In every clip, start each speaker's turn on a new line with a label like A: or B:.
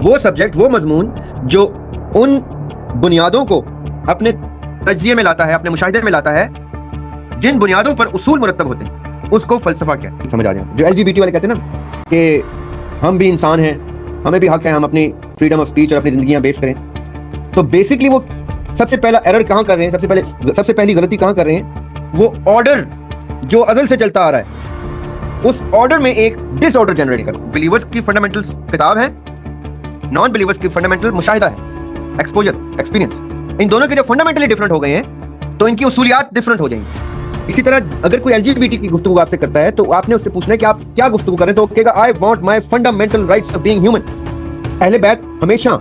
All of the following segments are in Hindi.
A: वो सब्जेक्ट, वो मजमून जो उन बुनियादों को अपने तज्जिए में लाता है, अपने मुशाहिदे में लाता है, जिन बुनियादों पर उसूल मुरत्तब होते हैं, उसको फलसफा कहते हैं। समझ आ रहा है? जो LGBT वाले कहते हैं ना कि हम भी इंसान हैं, हमें भी हक है, हम अपनी फ्रीडम ऑफ स्पीच और अपनी जिंदगियां बेस करें, तो बेसिकली वो सबसे पहला एरर कहां कर रहे हैं, सबसे पहली गलती कहां कर रहे हैं? वो ऑर्डर जो अज़ल से चलता आ रहा है, उस ऑर्डर में एक डिसऑर्डर जनरेट कर। बिलीवर्स की फंडामेंटल किताब है, नॉन बिलीवर्स की फंडामेंटल मुशाहिदा है, एक्सपोजर, एक्सपीरियंस। इन दोनों के जब फंडामेंटली डिफरेंट हो गए हैं तो इनकी उसूलियात डिफरेंट हो जाएंगी। इसी तरह अगर कोई LGBT की गुफ्तगू आपसे करता है तो आपने उससे पूछना है कि आप क्या गुफ्तगू कर रहे हैं, तो कहेगा I want my fundamental rights of being human. अहले बैत हमेशा,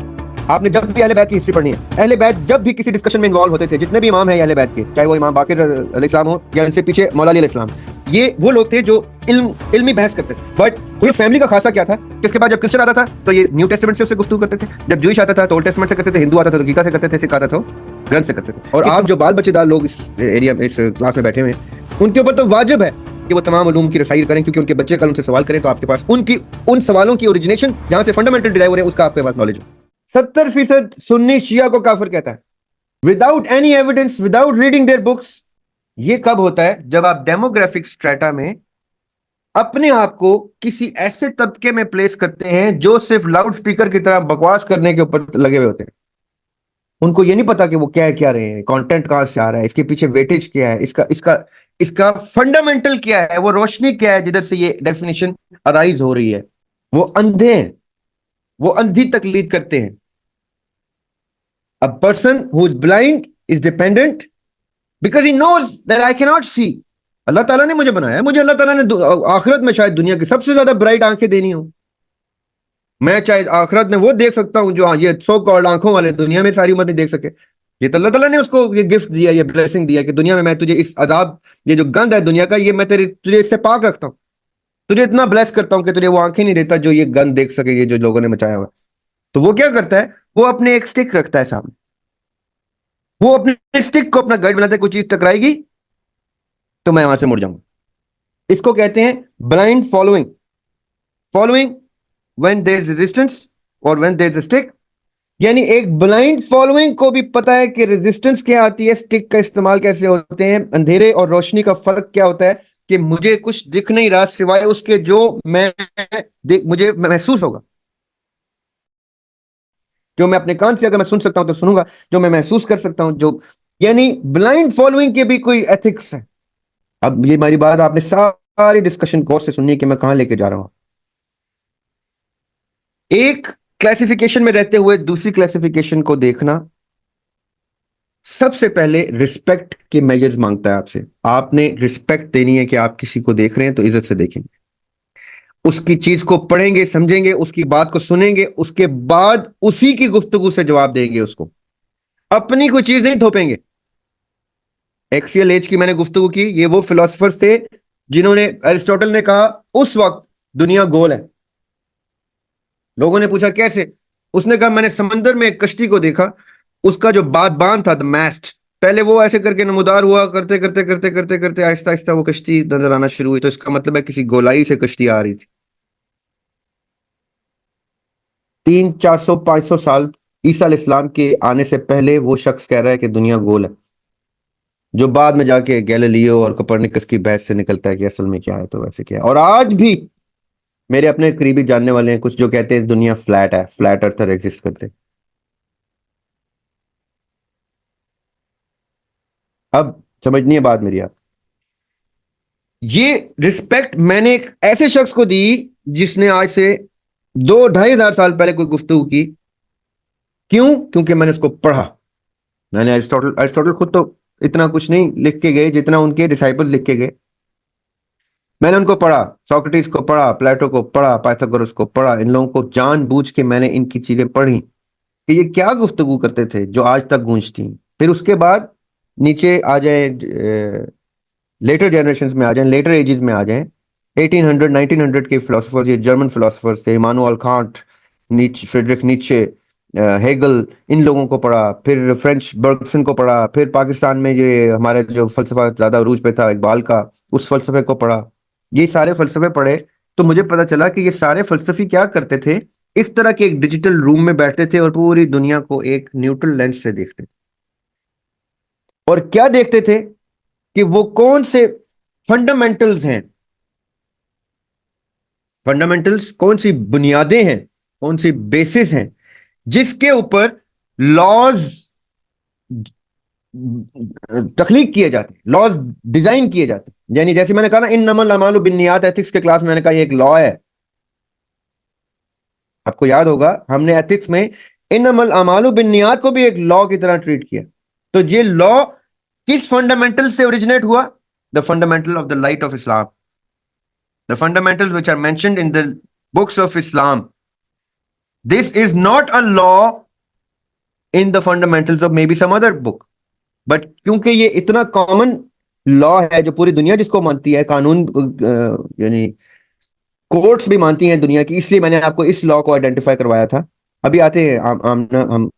A: आपने जब भी अहले बैत की हिस्ट्री पढ़नी है, अहले बैत जब भी किसी डिस्कशन में इन्वॉल्व होते थे, जितने भी इमाम हैं अहले बैत के, चाहे वो इमाम बाकिर अलैहिस्सलाम हो या इनसे पीछे मौला अली अलैहिस्सलाम, ये वो लोग थे जो इल्मी बहस करते थे। बट पूरी फैमिली का खासा क्या था कि उसके बाद जब क्रिश्चियन आता था तो ये न्यू टेस्टामेंट से उससे गुफ्तगू करते थे, जब जूइश आता था तो ओल्ड टेस्टामेंट से करते थे, हिंदू आता था तो गीता से करते थे, सिख आता था ग्रंथ से करते थे। और आप जो बाल बच्चेदार लोग इस एरिया में, इस क्लास में बैठे हुए हैं, उनके ऊपर तो वाजिब है कि वो तमाम उलूम की रसाई करें, क्योंकि उनके बच्चे कल उनसे सवाल करें तो आपके पास उन सवालों की ओरिजिनेशन जहां से फंडामेंटल डिराइव हो रहे हैं उसका आपके पास नॉलेज हो। 70% सुन्नी शिया को काफिर कहता है without any evidence, without reading their books. ये कब होता है? जब आप डेमोग्राफिक स्ट्रेटा में अपने आप को किसी ऐसे तबके में प्लेस करते हैं जो सिर्फ लाउड स्पीकर की तरह बकवास करने के ऊपर लगे हुए होते हैं। उनको ये नहीं पता कि वो क्या कह रहे हैं, कंटेंट कहां से आ रहा है, इसके पीछे वेटेज क्या है, इसका इसका इसका फंडामेंटल क्या है, वो रोशनी क्या है जिधर से ये डेफिनेशन अराइज हो रही है। वो अंधे हैं, वो अंधी तकलीद करते हैं। A person who is blind is dependent because he knows that I can not see. अल्लाह ताला ने मुझे बनाया, मुझे अल्लाह ताला ने आखिरत में शायद दुनिया की सबसे ज्यादा ब्राइट आंखें देनी हो। मैं चाहे आखिरत में वो देख सकता हूं जो ये सो कॉल्ड आंखों वाले दुनिया में सारी उम्र नहीं देख सके। ये तो अल्लाह ताला ने उसको ये गिफ्ट दिया, ये ब्लेसिंग दिया कि दुनिया में मैं तुझे इस अजाब, ये जो गंद है दुनिया का, ये मैं तुझे इससे पाक रखता हूं, तुझे इतना ब्लेस करता हूं कि तुझे वो आंखें नहीं देता जो ये गंद देख सके, ये जो लोगों ने मचाया हुआ। तो वो क्या करता है? वो अपने एक स्टिक रखता है सामने, वो अपने स्टिक को अपना गाइड बनाता है। कोई चीज टकराएगी तो मैं वहां से मुड़ जाऊंगा। इसको कहते हैं blind following. Following when there is resistance और when there is a stick. यानी एक ब्लाइंड फॉलोइंग को भी पता है कि रेजिस्टेंस क्या आती है, स्टिक का इस्तेमाल कैसे होते हैं, अंधेरे और रोशनी का फर्क क्या होता है, कि मुझे कुछ दिख नहीं रहा सिवाय उसके जो मुझे महसूस होगा, जो मैं अपने कान से अगर मैं सुन सकता हूं तो सुनूंगा, जो मैं महसूस कर सकता हूं जो। यानी ब्लाइंड फॉलोइंग के भी कोई एथिक्स है। अब ये मेरी बात आपने सारी डिस्कशन कोर्स से सुननी है कि मैं कहां लेके जा रहा हूं। एक क्लासिफिकेशन में रहते हुए दूसरी क्लासिफिकेशन को देखना सबसे पहले रिस्पेक्ट के मेजर्स मांगता है आपसे। आपने रिस्पेक्ट देनी है कि आप किसी को देख रहे हैं तो इज्जत से देखेंगे, उसकी चीज को पढ़ेंगे, समझेंगे, उसकी बात को सुनेंगे, उसके बाद उसी की गुफ्तगू से जवाब देंगे उसको। अपनी कोई चीज नहीं थोपेंगे। एक्सियल एज की मैंने गुफ्तगू की, ये वो फिलोसफर्स थे जिन्होंने, अरिस्टोटल ने कहा उस वक्त दुनिया गोल है। लोगों ने पूछा कैसे? उसने कहा मैंने समंदर में एक कश्ती को देखा, उसका जो बादबान था, द मैस्ट, पहले वो ऐसे करके नमूदार हुआ, करते करते करते करते करते आहिस्ता आहिस्ता वो कश्ती नजर आना शुरू हुई। तो इसका मतलब है किसी गोलाई से कश्ती आ रही थी। 300-400-500 साल ईसा अलैहिस्सलाम के आने से पहले वो शख्स कह रहा है कि दुनिया गोल है, जो बाद में जाके गैलीलियो और कोपरनिकस की बहस से निकलता है कि असल में क्या है तो वैसे क्या है। और आज भी मेरे अपने करीबी जानने वाले हैं कुछ जो कहते हैं दुनिया फ्लैट है, फ्लैट अर्थर एग्जिस्ट करते हैं। अब समझनी है बात मेरी आप। ये रिस्पेक्ट मैंने एक ऐसे शख्स को दी जिसने आज से 2-2.5 हज़ार साल पहले कोई गुफ्तगू की। क्यों? क्योंकि मैंने उसको पढ़ा। मैंने अरिस्टोटल खुद तो इतना कुछ नहीं लिख के गए जितना उनके डिसाइपल लिख के गए। मैंने उनको पढ़ा, सोक्रेटिस को पढ़ा, प्लेटो को पढ़ा, पाइथागोरस को पढ़ा। इन लोगों को जानबूझ के मैंने इनकी चीजें पढ़ी कि ये क्या गुफ्तगू करते थे जो आज तक गूंजती। फिर उसके बाद नीचे आ जाए, लेटर जनरेशन में आ जाए, लेटर एजेस में आ जाए, 1800-1900 के फिलोसफर्स, ये जर्मन फिलोसफर्स थे, इमानुअल कांट, फ्रेडरिक नीचे, हेगल, इन लोगों को पढ़ा। फिर फ्रेंच बर्गसन को पढ़ा। फिर पाकिस्तान में ये हमारे जो फलसफा ज्यादा अरूज पे था इकबाल का, उस फलसफे को पढ़ा। ये सारे फलसफे पढ़े तो मुझे पता चला कि ये सारे फलसफी क्या करते थे, इस तरह के एक डिजिटल रूम में बैठते थे और पूरी दुनिया को एक न्यूट्रल लेंस से देखते थे। और क्या देखते थे कि वो कौन से फंडामेंटल्स हैं, फंडामेंटल्स कौन सी बुनियादें हैं, कौन सी बेसिस हैं जिसके ऊपर लॉज तख्लीक किए जाते हैं, लॉज डिजाइन किए जाते हैं। यानी जैसे मैंने कहा ना, इन्नमल अमालु बिन्नियात, एथिक्स के क्लास में मैंने कहा ये एक लॉ है। आपको याद होगा हमने एथिक्स में इन्नमल अमालु बिन्नियात को भी एक लॉ की तरह ट्रीट किया। तो ये लॉ किस फंडामेंटल से ओरिजिनेट हुआ? The fundamental of the light of Islam, the fundamentals which are mentioned in the books of Islam. This is not a law in the fundamentals of may be some other book, but क्योंकि ये इतना कॉमन लॉ है जो पूरी दुनिया जिसको मानती है, कानून यानी कोर्ट्स भी मानती हैं दुनिया की, इसलिए मैंने आपको इस लॉ को आइडेंटिफाई करवाया था। अभी आते हैं आमना हम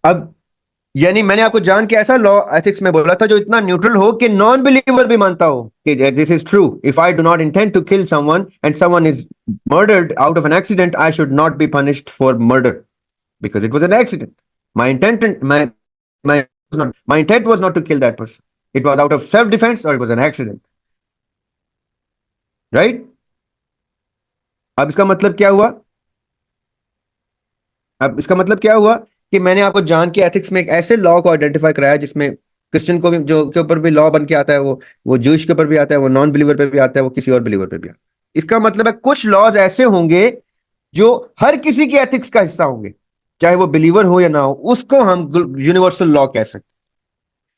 A: अब, यानी मैंने आपको जान के ऐसा लॉ एथिक्स में बोला था जो इतना न्यूट्रल हो कि नॉन बिलीवर भी मानता हो कि this is true. If I do not intend to kill someone and someone is murdered out of an accident, I should not be punished for murder because it was an accident. My intent, my intent was not to kill that person. It was out of self-defense or it was an accident. Right? अब इसका मतलब क्या हुआ? अब इसका मतलब क्या हुआ कि मैंने आपको जान के एथिक्स में एक ऐसे लॉ को आइडेंटिफाई कराया जिसमें क्रिश्चियन को भी जो के ऊपर भी लॉ बन के आता है, वो जूश के ऊपर भी आता है, वो नॉन बिलीवर पे भी आता है, वो किसी और बिलीवर पे भी आता है। इसका मतलब है कुछ लॉज ऐसे होंगे जो हर किसी के एथिक्स का हिस्सा होंगे, चाहे वो बिलीवर हो या ना हो, उसको हम यूनिवर्सल लॉ कह सकते हैं।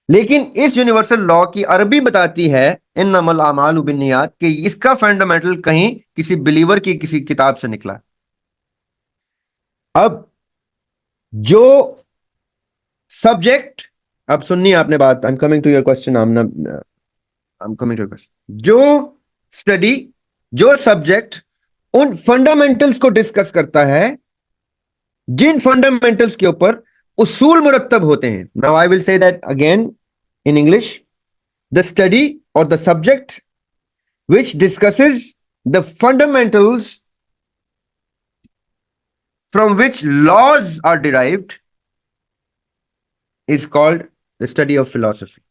A: लेकिन इस यूनिवर्सल लॉ की अरबी बताती है इन्नमल आमालु बिन्नियात, कि इसका फंडामेंटल कहीं किसी बिलीवर की किसी किताब से निकला। अब जो सब्जेक्ट, अब सुनिए आपने बात, I am coming to your question Amna, I am coming to your question. जो स्टडी, जो सब्जेक्ट उन फंडामेंटल्स को डिस्कस करता है जिन फंडामेंटल्स के ऊपर उसूल मुरत्तब होते हैं। Now I will say that again in English, the study और the subject which discusses the fundamentals from which laws are derived is called the study of philosophy.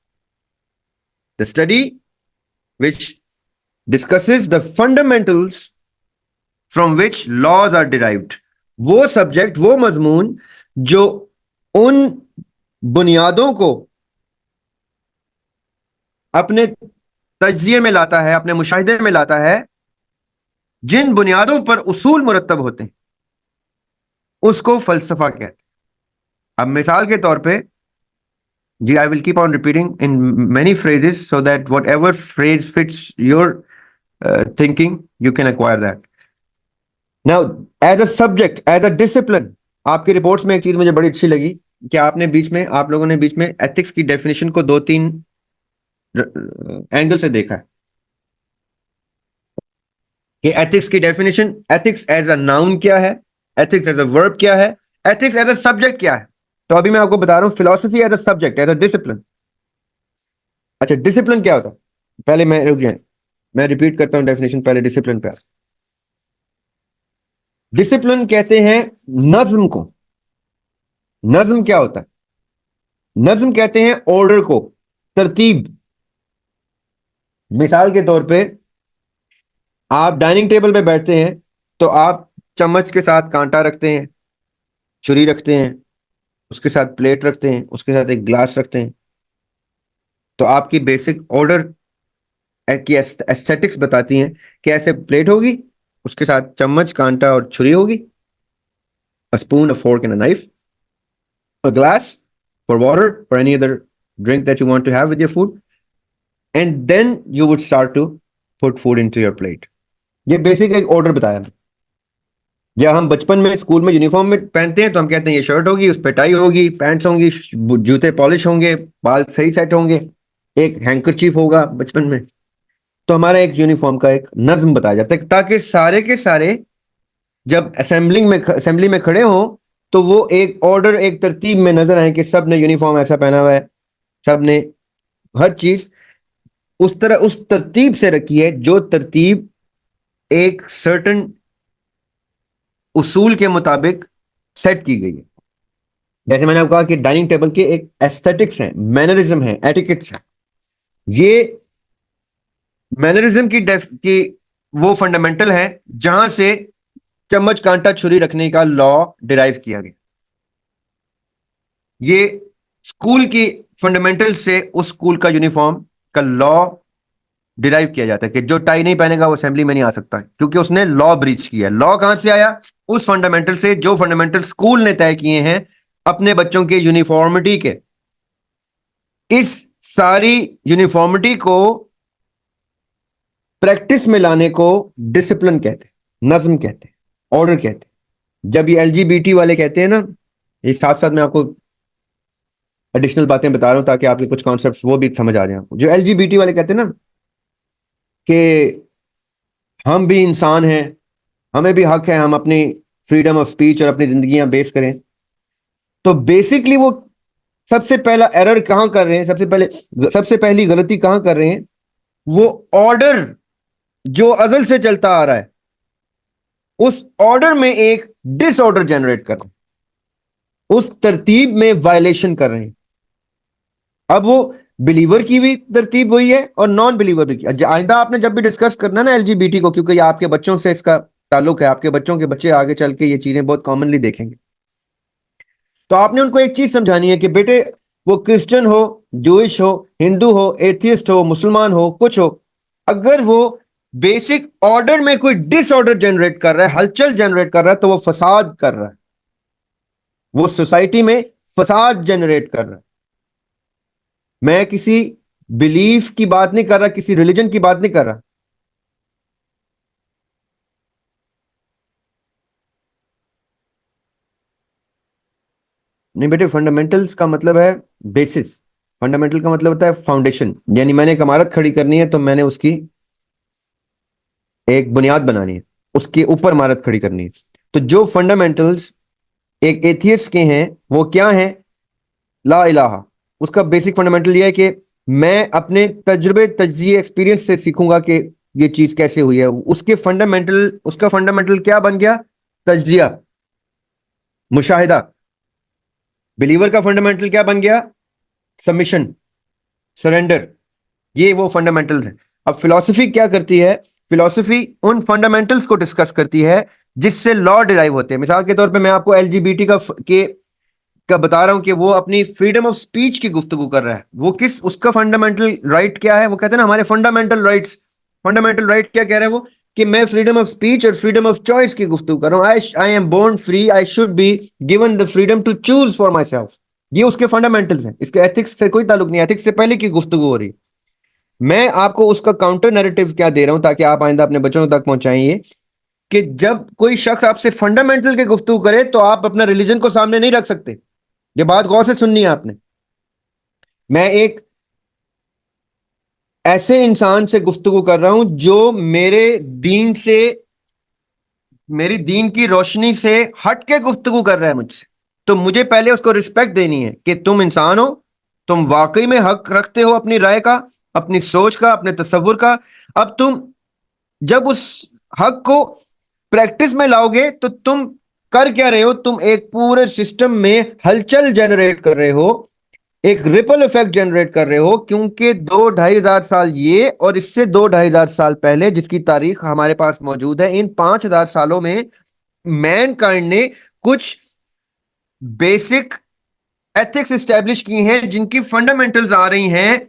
A: The study which discusses the fundamentals from which laws are derived, वो सब्जेक्ट, वो मजमून जो उन बुनियादों को अपने तज्जिए में लाता है, अपने मुशाहिदे में लाता है, जिन बुनियादों पर उसूल मुरत्तब होते हैं, उसको फलसफा कहते हैं। अब मिसाल के तौर पे, जी I will keep on repeating in many phrases so that whatever phrase fits your thinking you can acquire that. Now as a subject, as a discipline, आपकी रिपोर्ट्स में एक चीज मुझे बड़ी अच्छी लगी कि आपने बीच में, आप लोगों ने बीच में एथिक्स की डेफिनेशन को 2-3 एंगल से देखा है कि एथिक्स की definition, ethics as a noun क्या है, एथिक्स एज अ वर्ब क्या है, एथिक्स एज अ सब्जेक्ट क्या है। तो अभी मैं आपको बता रहा हूं philosophy as a subject, as a discipline. अच्छा, डिसिप्लिन क्या होता है? पहले मैं रुक जाए, मैं रिपीट करता हूं डेफिनेशन, पहले डिसिप्लिन पे। डिसिप्लिन कहते हैं नज्म को। नज्म क्या होता है? नज्म कहते हैं ऑर्डर को, तरतीब। मिसाल के तौर पे, आप डाइनिंग टेबल पे बैठते हैं तो आप चम्मच के साथ कांटा रखते हैं, छुरी रखते हैं, उसके साथ प्लेट रखते हैं, उसके साथ एक ग्लास रखते हैं। तो आपकी बेसिक ऑर्डर की एस्थेटिक्स बताती हैं कि ऐसे प्लेट होगी, उसके साथ चम्मच, कांटा और छुरी होगी, a spoon, a fork and a knife, a glass for water or any other drink that you want to have with your food, and then you would start to put food into your plate. ये बेसिक एक ऑर्डर बताया। जब हम बचपन में स्कूल में यूनिफॉर्म में पहनते हैं तो हम कहते हैं ये शर्ट होगी, उस पर टाई होगी, पैंट्स होंगी, जूते पॉलिश होंगे, बाल सही सेट होंगे, एक हैंकरचीफ होगा बचपन में। तो हमारा एक यूनिफॉर्म का एक नज्म बताया जाता है ताकि सारे के सारे जब असेंबली में खड़े हों तो वो एक ऑर्डर, एक तरतीब में नजर आए कि सब ने यूनिफॉर्म ऐसा पहना हुआ है, सब ने हर चीज उस तरह, उस तरतीब से रखी है जो तरतीब एक सर्टन उसूल के मुताबिक सेट की गई है। जैसे मैंने आपको कहा कि डाइनिंग टेबल के एक एस्थेटिक्स है, मैनरिज्म है, एटिकेट्स है। ये मैनरिज्म की वो फंडामेंटल है जहां से चम्मच कांटा छुरी रखने का लॉ डिराइव किया गया। ये स्कूल की फंडामेंटल से उस स्कूल का यूनिफॉर्म का लॉ डिराइव किया जाता है कि जो टाई नहीं पहनेगा वो असेंबली में नहीं आ सकता, क्योंकि उसने लॉ ब्रीच किया। लॉ कहां से आया? उस फंडामेंटल से जो फंडामेंटल स्कूल ने तय किए हैं अपने बच्चों के यूनिफॉर्मिटी के। इस सारी यूनिफॉर्मिटी को प्रैक्टिस में लाने को डिसिप्लिन कहते हैं, नज्म कहते हैं, ऑर्डर कहते हैं। जब ये एलजीबीटी वाले कहते हैं ना, ये साथ साथ मैं आपको एडिशनल बातें बता रहा हूं ताकि आपके कुछ कॉन्सेप्ट्स वो भी समझ आ जाए आपको। जो एलजीबीटी वाले कहते हैं ना कि हम भी इंसान हैं, हमें भी हक है हम अपनी फ्रीडम ऑफ स्पीच और अपनी जिंदगियां बेस करें, तो बेसिकली वो सबसे पहला एरर कहां कर रहे हैं, सबसे पहली गलती कहां कर रहे हैं? वो ऑर्डर जो अजल से चलता आ रहा है उस ऑर्डर में एक डिसऑर्डर जनरेट कर रहे हैं, उस तरतीब में वायलेशन कर रहे हैं। अब वो बिलीवर की भी तरतीब वही है और नॉन बिलीवर भी की। आइंदा आपने जब भी डिस्कस करना ना एलजीबीटी को, क्योंकि ये आपके बच्चों से इसका ताल्लुक है, आपके बच्चों के बच्चे आगे चल के ये चीजें बहुत कॉमनली देखेंगे, तो आपने उनको एक चीज समझानी है कि बेटे वो क्रिश्चियन हो, जूइश हो, हिंदू हो, एथियस्ट हो, मुसलमान हो, कुछ हो, अगर वो बेसिक ऑर्डर में कोई डिसऑर्डर जनरेट कर रहा है, हलचल जनरेट कर रहा है, तो वो फसाद कर रहा है, वो सोसाइटी में फसाद जनरेट कर रहा है। मैं किसी बिलीफ की बात नहीं कर रहा, किसी रिलीजन की बात नहीं कर रहा। नहीं बेटे, फंडामेंटल्स का मतलब है बेसिस। फंडामेंटल का मतलब होता है फाउंडेशन, यानी मैंने एक इमारत खड़ी करनी है तो मैंने उसकी एक बुनियाद बनानी है, उसके ऊपर इमारत खड़ी करनी है। तो जो फंडामेंटल्स एक एथियस्ट के हैं वो क्या है? ला इलाहा। उसका बेसिक फंडामेंटल ये है कि मैं अपने तजुर्बे, तज्जिए, एक्सपीरियंस से सीखूंगा कि ये चीज कैसे हुई है। उसका फंडामेंटल क्या बन गया? तज्जिया, मुशाहिदा। बिलीवर का फंडामेंटल क्या बन गया? Submission, surrender. ये वो फंडामेंटल्स हैं। अब फिलॉसफी क्या करती है? फिलॉसफी उन फंडामेंटल्स को डिस्कस करती है जिससे लॉ डिराइव होते हैं। मिसाल के तौर पे मैं आपको एलजीबीटी का बता रहा हूं कि वो अपनी फ्रीडम ऑफ स्पीच की गुफ्तगू कर रहा है। वो उसका फंडामेंटल राइट क्या है? वो कहते हैं ना हमारे फंडामेंटल राइट्स। फंडामेंटल राइट क्या कह रहा है वो? कि मैं फ्रीडम ऑफ स्पीच और फ्रीडम ऑफ चॉइस की गुफ्तगू कर रहा हूं। I am born free, I should be given the freedom to choose for myself. ये उसके फंडामेंटल्स हैं। इसके एथिक्स से कोई ताल्लुक नहीं, एथिक्स से पहले की गुफ्तगू हो रही है। मैं आपको उसका काउंटर नैरेटिव क्या दे रहा हूं ताकि आप आइंदा अपने बच्चों तक पहुंचाएंगे कि जब कोई शख्स आपसे फंडामेंटल के गुफ्तगू करे तो आप अपना रिलीजन को सामने नहीं रख सकते। ये बात गौर से सुननी है आपने। मैं एक ऐसे इंसान से गुफ्तगू कर रहा हूं जो मेरी दीन की रोशनी से हट के गुफ्तगू कर रहा है मुझसे, तो मुझे पहले उसको रिस्पेक्ट देनी है कि तुम इंसान हो, तुम वाकई में हक रखते हो अपनी राय का, अपनी सोच का, अपने तसव्वुर का। अब तुम जब उस हक को प्रैक्टिस में लाओगे तो तुम कर क्या रहे हो? तुम एक पूरे सिस्टम में हलचल जनरेट कर रहे हो, एक रिपल इफेक्ट जनरेट कर रहे हो, क्योंकि 2-2,500 साल ये और इससे 2-2,500 साल पहले जिसकी तारीख हमारे पास मौजूद है, इन 5,000 सालों में मैन काइंड ने कुछ बेसिक एथिक्स स्टैब्लिश की हैं जिनकी फंडामेंटल्स आ रही हैं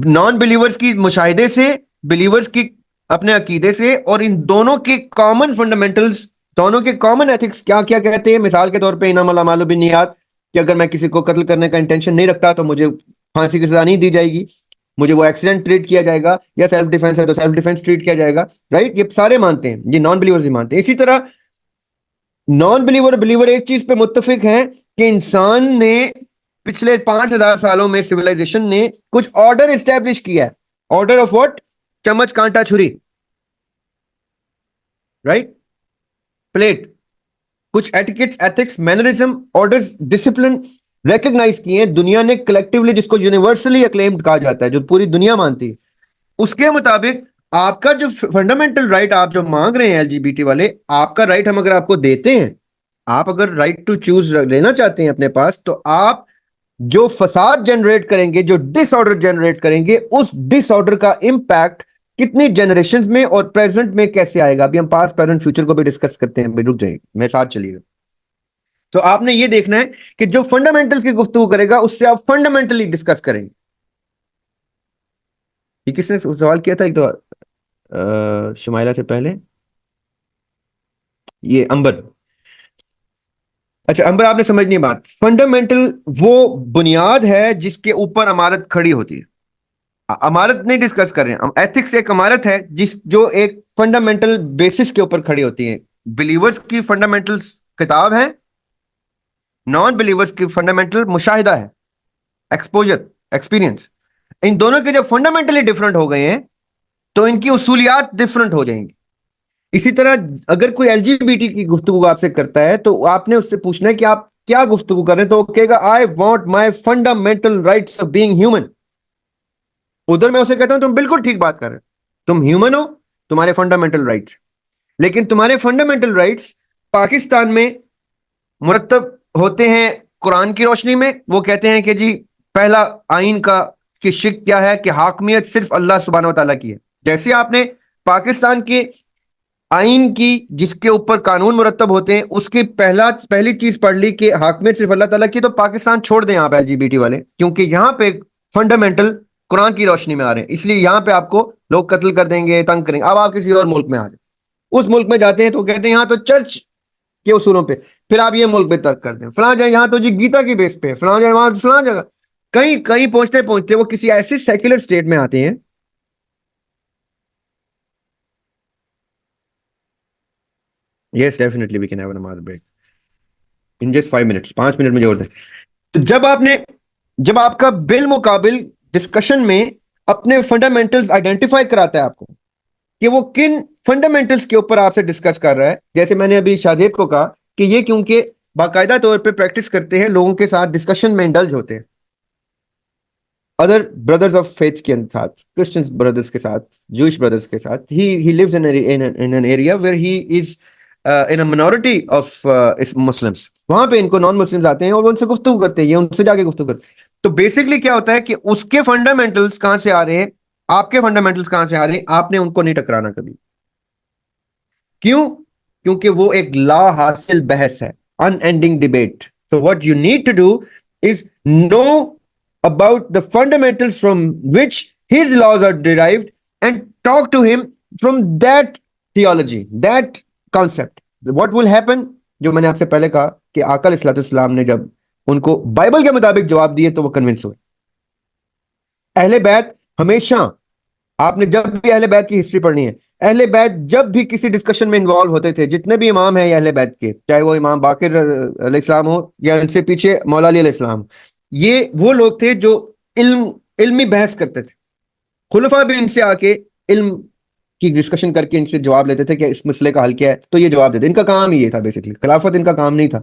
A: नॉन बिलीवर्स की मुशाहिदे से, बिलीवर्स की अपने अकीदे से। और इन दोनों के कॉमन फंडामेंटल्स, दोनों के कॉमन एथिक्स क्या क्या कहते हैं? मिसाल के तौर पे इन्नमल अमालु बिन्नियात, कि अगर मैं किसी को कत्ल करने का इंटेंशन नहीं रखता तो मुझे फांसी की सजा नहीं दी जाएगी, मुझे वो एक्सीडेंट ट्रीट किया जाएगा, या सेल्फ डिफेंस है तो सेल्फ डिफेंस ट्रीट किया जाएगा। राइट? ये सारे मानते हैं, ये नॉन बिलीवर्स भी मानते हैं। इसी तरह नॉन बिलीवर बिलीवर एक चीज पे मुत्तफिक है कि इंसान ने पिछले 5,000 सालों में सिविलाइजेशन ने कुछ ऑर्डर एस्टेब्लिश किया है। Order of what? चम्मच कांटा छुरी, राइट? प्लेट। कुछ etiquettes, ethics, mannerism, orders, discipline recognise किए हैं दुनिया ने कलेक्टिवली, जिसको यूनिवर्सली अक्लेम्ड कहा जाता है, जो पूरी दुनिया मानती है। उसके मुताबिक आपका जो फंडामेंटल राइट आप जो मांग रहे हैं एलजीबीटी वाले, आपका राइट हम अगर आपको देते हैं, आप अगर राइट टू चूज लेना चाहते हैं अपने पास, तो आप जो फसाद जनरेट करेंगे, जो डिसऑर्डर जनरेट करेंगे, उस डिसऑर्डर का इंपैक्ट कितनी जनरेशंस में और प्रेजेंट में कैसे आएगा, अभी हम पास्ट प्रेजेंट फ्यूचर को भी डिस्कस करते हैं, रुक जाइए मेरे साथ चलिएगा। तो आपने ये देखना है कि जो फंडामेंटल्स की गुफ्तगू करेगा उससे आप फंडामेंटली डिस्कस करेंगे। ये किसने सवाल किया था एक तो शुमाइला से पहले, ये अंबर। अच्छा अंबर, आपने समझनी बात, फंडामेंटल वो बुनियाद है जिसके ऊपर अमारत खड़ी होती है। अमारत नहीं डिस्कस कर रहे हैं हम, एथिक्स एक अमारत है जिस जो एक फंडामेंटल बेसिस के ऊपर खड़ी होती है। बिलीवर्स की फंडामेंटल किताब है, नॉन बिलीवर्स की फंडामेंटल मुशाहिदा है, एक्सपोजर, एक्सपीरियंस। इन दोनों के जब फंडामेंटली डिफरेंट हो गए हैं तो इनकी उसूलियात डिफरेंट हो जाएंगी। इसी तरह अगर कोई एलजीबीटी की गुफ्तगू आपसे करता है तो आपने उससे पूछना है कि आप क्या गुफ्तगू कर रहे हैं, तो वो कहेगा I want my fundamental rights of being human. उधर मैं उसे कहता हूं तुम बिल्कुल ठीक बात कर रहे हो, तुम ह्यूमन हो, तुम्हारे फंडामेंटल राइट्स, लेकिन तुम्हारे फंडामेंटल राइट्स पाकिस्तान में मुरत्तब होते हैं कुरान की रोशनी में। वो कहते हैं कि जी पहला आइन का की शिक क्या है कि हाकमियत सिर्फ अल्लाह सुब्हानहू व तआला की है। जैसे आपने पाकिस्तान के आइन की जिसके ऊपर कानून मुरत्तब होते हैं उसकी पहली चीज पढ़ ली कि हाकमियत सिर्फ अल्लाह ताला की, तो पाकिस्तान छोड़ दें आप एलजीबीटी वाले, क्योंकि यहां पे फंडामेंटल कुरान की रोशनी में आ रहे हैं, इसलिए यहां पे आपको लोग कत्ल कर देंगे, तंग करेंगे। अब आप किसी और मुल्क में आ जाए, उस मुल्क में जाते हैं तो कहते हैं यहां तो चर्च के उसूलों पे, फिर आप ये मुल्क में तर्क कर दें, फलां जगह यहां तो जी गीता की बेस पे, फलां जगह वहां फलां जगह, कहीं कहीं पहुंचते पहुंचते वो किसी ऐसे सेक्युलर स्टेट में आते हैं। Yes definitely we can have a break in just 5 minutes, 5 minute में जोड़ दें। तो जब आपका बिल मुकाबिल डिस्कशन में अपने फंडामेंटल्स आइडेंटिफाई कराता है आपको कि वो किन फंडामेंटल्स के ऊपर आपसे डिस्कस कर रहा है, जैसे मैंने अभी शाहजेब को कहा कि ये क्योंकि बाकायदा तौर पे प्रैक्टिस करते हैं, लोगों के साथ डिस्कशन में इंडल्ज होते हैं, अदर ब्रदर्स ऑफ फेथ के साथ, क्रिश्चियन ब्रदर्स के साथ, जूइश ब्रदर्स के साथ। He lives in an area where he is in a minority of Muslims, वहां पे इनको नॉन मुस्लिम्स आते हैं और वो उनसे गुफ्तगू करते हैं, ये उनसे जाके गुफ्तगू करते हैं। तो बेसिकली क्या होता है कि उसके फंडामेंटल्स कहां से आ रहे हैं, आपके फंडामेंटल्स कहां से आ रहे हैं, आपने उनको नहीं टकराना कभी। क्यों? क्योंकि वो एक ला हासिल बहस है, unending debate. So what you need to do is know about the fundamentals from which his laws are derived and talk to him from that theology, that concept. What will happen? जो मैंने आपसे पहले कहा कि आका अलैहिस्सलाम ने जब उनको बाइबल के मुताबिक जवाब दिए तो वो कन्विंस हुए। अहले बैत हमेशा, आपने जब भी अहले बैत की हिस्ट्री पढ़नी है, अहले बैत जब भी किसी डिस्कशन में इन्वॉल्व होते थे, जितने भी इमाम हैं अहले बैत के, चाहे वो इमाम बाकिर अलैहिस्सलाम हो या इनसे पीछे मौला अली अलैहिस्सलाम, ये वो लोग थे जो इल्मी बहस करते थे। खुलफा भी इनसे आके इल्म की डिस्कशन करके इनसे जवाब लेते थे कि इस मसले का हल क्या है, तो ये जवाब देते। इनका काम ही ये था बेसिकली, खिलाफत इनका काम नहीं था,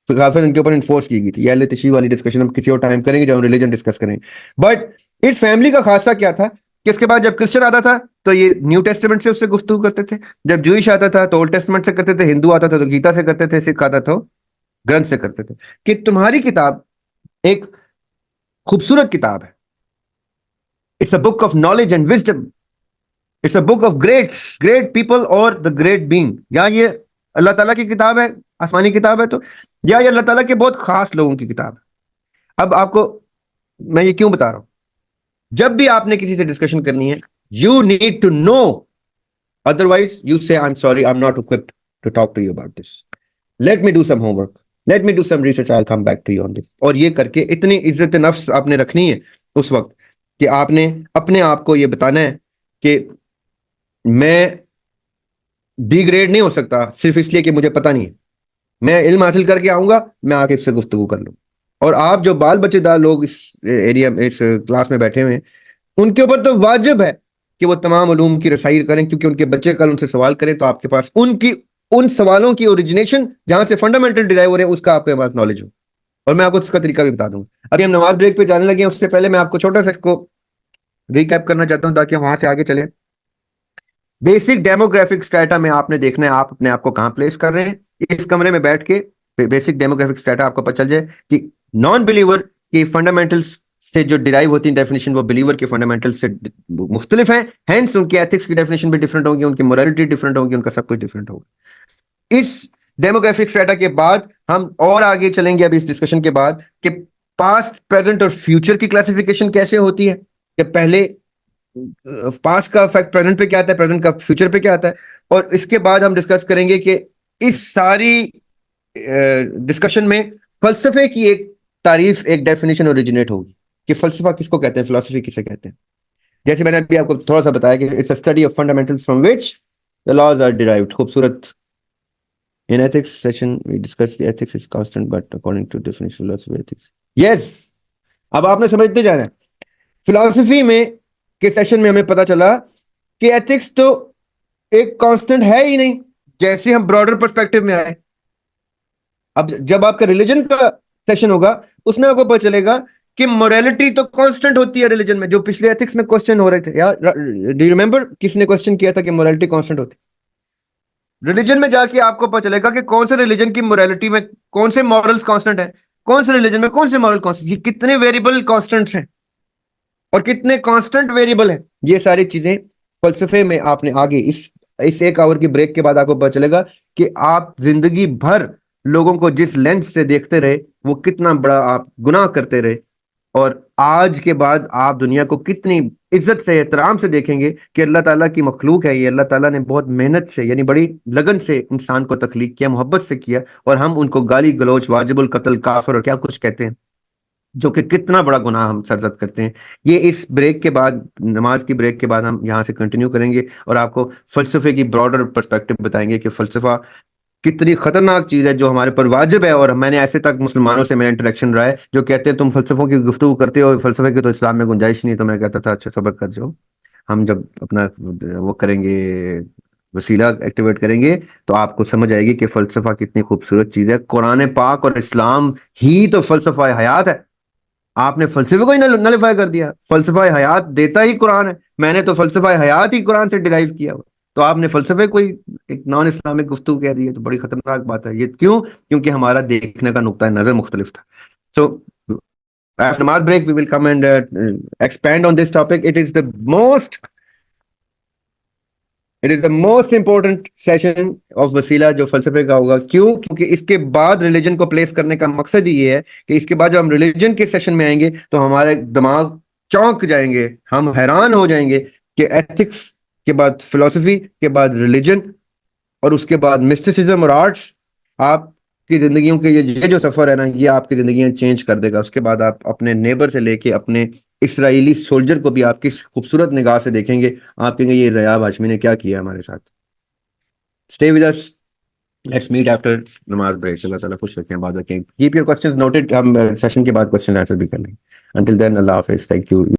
A: खिलाफत इनके ऊपर इन्फोर्स की गई थी। ये अहले तशरीह वाली डिस्कशन हम किसी और टाइम करेंगे जब हम रिलीजन डिस्कस करेंगे। बट इस फैमिली का खासा क्या था कि इसके बाद जब क्रिश्चियन आता था तो ये न्यू टेस्टामेंट से उससे गुफ्तगू करते थे, जब जूइश आता था तो ओल्ड टेस्टामेंट से करते थे, हिंदू आता था तो गीता से करते थे, सिख आता था ग्रंथ से करते थे। कि तुम्हारी किताब एक खूबसूरत किताब है, it's a book of knowledge and wisdom, it's a book of great people और द ग्रेट बीइंग। या ये अल्लाह ताला की किताब है, आसमानी किताब है, तो या ये अल्लाह ताला के बहुत खास लोगों की किताब है। अब आपको मैं ये क्यों बता रहा हूं, जब भी आपने किसी से डिस्कशन करनी है, you need to know, otherwise you say I'm sorry, I'm not equipped to talk to you about this, let me do some homework, let me do some research, I'll come back to you on this। और ये करके इतनी इज्जत नफ्स आपने रखनी है उस वक्त कि आपने अपने आप को ये बताना है कि मैं बी ग्रेड नहीं हो सकता सिर्फ इसलिए कि मुझे पता नहीं है, मैं इल्म हासिल करके आऊंगा, मैं आके इससे गुफ्तगू कर लूँ। और आप जो बाल बच्चेदार लोग इस एरिया में, इस क्लास में बैठे हुए हैं, उनके ऊपर तो वाजिब है कि वो तमाम उलूम की रसाई करें, क्योंकि उनके बच्चे कल उनसे सवाल करें तो आपके पास उन सवालों की ओरिजिनेशन जहां से फंडामेंटल डिराइव हो रहे हैं उसका आपके पास नॉलेज हो। और मैं आपको उसका तरीका भी बता दूंगा। अभी हम नमाज ब्रेक पे जाने लगे हैं, उससे पहले मैं आपको छोटा सा इसको रिकैप करना चाहता हूं ताकि हम वहां से आगे चले। बेसिक डेमोग्राफिक स्ट्रेटा में आपने देखना है आप अपने आप को कहां प्लेस कर रहे हैं। इस कमरे में बैठ के बेसिक डेमोग्राफिक स्ट्रेटा आपको पता चल जाए कि नॉन बिलीवर की फंडामेंटल्स से जो डिराइव होती है डेफिनेशन वो बिलीवर के फंडामेंटल्स से मुख्तलिफ है, हेंस उनके एथिक्स की डेफिनेशन भी डिफरेंट होगी, उनकी मोरालिटी डिफरेंट होगी, उनका सब कुछ डिफरेंट होगा। इस डेमोग्राफिक स्ट्रेटा के बाद हम और आगे चलेंगे अभी इस डिस्कशन के बाद कि पास्ट प्रेजेंट और फ्यूचर की क्लासिफिकेशन कैसे होती है, कि पहले पास्ट का इफेक्ट प्रेजेंट पे क्या आता है, प्रेजेंट का फ्यूचर पे क्या आता है। और इसके बाद हम डिस्कस करेंगे कि इस सारी डिस्कशन में फलसफे की एक तारीफ, एक डेफिनेशन ओरिजिनेट होगी कि फलसफा किसको कहते हैं, फिलोसफी किसे कहते हैं। जैसे मैंने अभी आपको थोड़ा सा बताया कि it's a study of fundamentals from which the laws are derived. खूबसूरत। In ethics session we discuss the ethics is constant but according to definition philosophy ethics. Yes, अब आपने समझते जाना है। फिलोसफी में के सेशन में हमें पता चला कि एथिक्स तो एक कांस्टेंट है ही नहीं, जैसे हम ब्रॉडर पर्सपेक्टिव में आए। अब जब आपका रिलीजन का सेशन होगा उसमें आपको पता चलेगा कि मोरालिटी तो कांस्टेंट होती है रिलीजन में, जो पिछले एथिक्स में क्वेश्चन हो रहे थे यार। डू यू रिमेंबर किसने क्वेश्चन किया था कि मोरालिटी कांस्टेंट होती है? रिलीजन में जाके आपको पता चलेगा कि कौन से रिलीजन की मोरालिटी में कौन से मॉरल्स कांस्टेंट है, कौन से रिलीजन में कौन से मॉरल कांस्टेंट, ये कितने वेरिएबल कांस्टेंट्स हैं और कितने कांस्टेंट वेरिएबल हैं। ये सारी चीजें फलसफे में आपने आगे इस एक आवर की ब्रेक के बाद आपको पता चलेगा कि आप जिंदगी भर लोगों को जिस लेंस से देखते रहे वो कितना बड़ा आप गुनाह करते रहे, और आज के बाद आप दुनिया को कितनी इज्जत से एहतराम से देखेंगे कि अल्लाह ताला की मखलूक है ये। अल्लाह ताला ने बहुत मेहनत से यानी बड़ी लगन से इंसान को तख्लीक किया, मोहब्बत से किया, और हम उनको गाली गलौज, वाजिबुल कत्ल, काफिर और क्या कुछ कहते हैं, जो कि कितना बड़ा गुनाह हम सरजद करते हैं। ये इस ब्रेक के बाद, नमाज की ब्रेक के बाद हम यहाँ से कंटिन्यू करेंगे और आपको फलसफे की ब्रॉडर पर्सपेक्टिव बताएंगे कि फलसफा कितनी खतरनाक चीज है जो हमारे पर वाजिब है। और मैंने ऐसे तक मुसलमानों से मेरा इंटरेक्शन रहा है जो कहते हैं तुम फलसफों की गुफ्तगू करते हो, फलसफे की तो इस्लाम में गुंजाइश नहीं। तो मैं कहता था अच्छा सब्र कर जाओ, हम जब अपना वो करेंगे, वसीला एक्टिवेट करेंगे, तो आपको समझ आएगी कि फलसफा कितनी खूबसूरत चीज है। कुरान पाक और इस्लाम ही तो फलसफा हयात है। आपने फलसफे को ही नलिफाई कर दिया। फलसफा हयात देता ही कुरान है, मैंने तो फलसफा हयात ही कुरान से डिराइव किया हुआ, तो आपने फलसफे को ही एक नॉन इस्लामिक गुफ्तगू कह दी है, तो बड़ी खतरनाक बात है ये। क्यों? क्योंकि हमारा देखने का नुक्ता नजर मुख्तलिफ था। So after namaz break we will come and expand on this topic. It is the most important session of वसीला जो फलसफे का होगा। क्यों? क्योंकि इसके बाद रिलीजन को प्लेस करने का मकसद ही ये है कि इसके बाद जब हम रिलीजन के सेशन में आएंगे तो हमारे दिमाग चौंक जाएंगे, हम हैरान हो जाएंगे कि एथिक्स के बाद फिलोसफी के बाद रिलीजन और उसके बाद मिस्टिसिज्म और आर्ट्स आपकी जिंदगियों के ये जो सफर है ना, ये आपकी जिंदगी चेंज कर देगा। उसके बाद आप अपने नेबर से लेके अपने इसराइली सोल्जर को भी आप किस खूबसूरत निगाह से देखेंगे। आप कहेंगे ये रयाब हाशमी ने क्या किया हमारे साथ। Stay with us, let's meet after namaz break. Allah ताला खुश रखें, बात रखें। कीप योर क्वेश्चंस नोटेड, हम सेशन के बाद क्वेश्चन आंसर भी कर लेंगे। अंटिल देन अल्लाह हाफिज, थैंक यू।